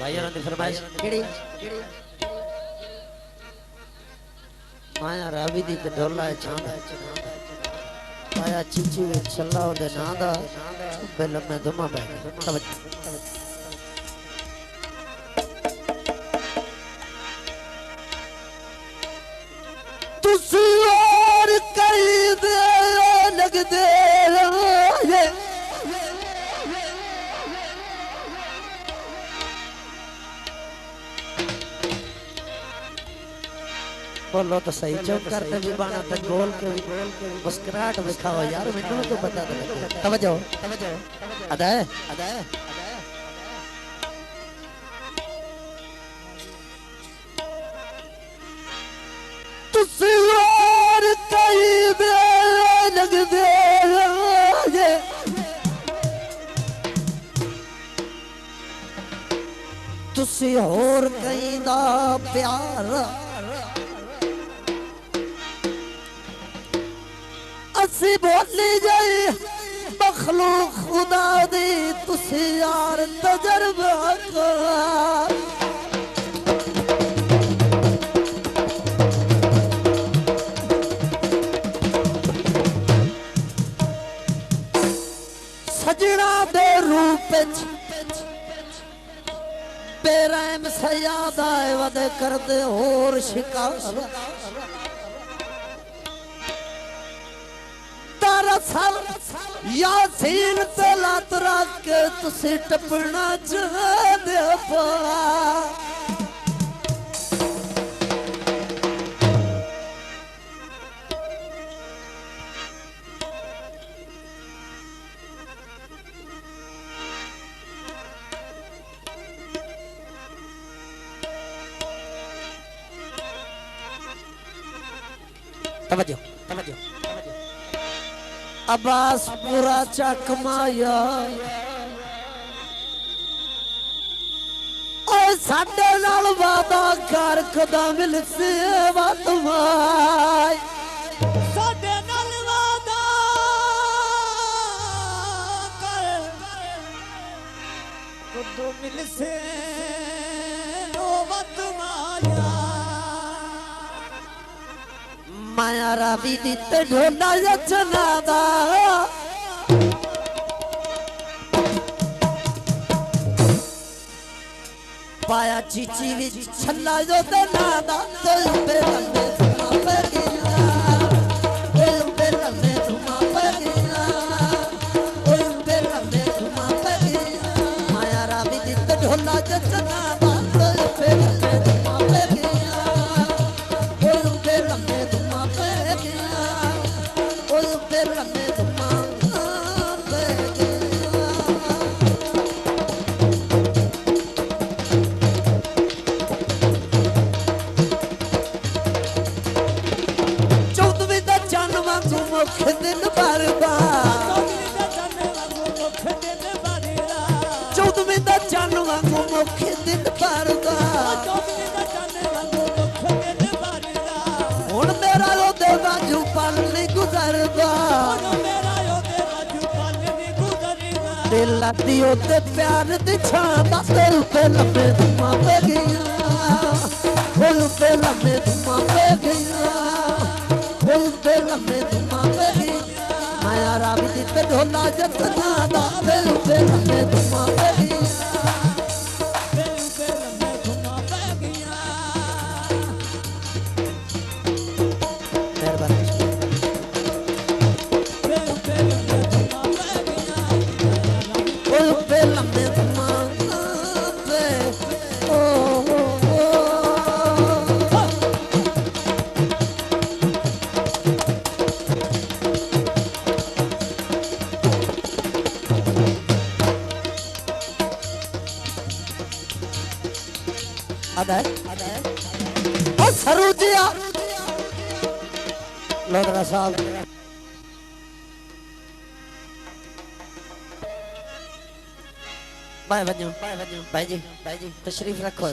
भाइयों ने फरमाइश केड़ी माया रावी दी ते ढोला है छांदा माया चीची वे छल्ला ओदे नादा बेल में धुमा बैठ तुसी और कई दे लग दे बोलो तो सही चुप करते भी बाना तक गोल के मुस्कुराहट दिखाओ यार मैंने तो बता दे तवज्जो अदा है तुसी और कई दे लग दे तुसी और कई दा प्यार असी बोली जाई मखलूक खुदा दी तुसी यार तजर्बा करा सजना दे रूप बेरहम सयादा वद कर दे और शिकार यासीन ते लात रख के तुसी टपना चाहते हो तवज्जो अब्बास पूरा चक माया साडे नाल वादा कर खुदा मिल से वातमाई साडे नाल वादा कर खुदा मिल से वातमाया माया रावी दी ते ढोला यचना दा पाया चीची विच छल्ला जो ते नादा दिल पे लंबे धुमा पे गया दिल पे लंबे धुमा पे गया दिल पे लंबे धुमा पे गया माया रावी दी ते ढोला यचना दा दिल पे लंबे धुमा पे गया दिल पे लंबे धुमा पे गया दिल पे लंबे धुमा पे गया मुख दिन चौदहवीं दा चन वांगू मुख दिन भरदा हुण मेरा ओदे बाजू पल नहीं गुजरदा दिल दी ओदे प्यार दी छांदा दिल पे लंबे धुमा पे गया दिल पे लंबे धुमा पे गया दिल पे लंबे धुमा पे गया माया रावी दी ते ढोला जतना दा दिल पे लंबे धुमा पे गया दिल पे लंबे धुमा पे गया मेहरबानी दिल पे लंबे धुमा पे गया दिल पे लंबे धुमा पे ओ सरूजिया लोधरा साहब भाई जी तशरीफ रखो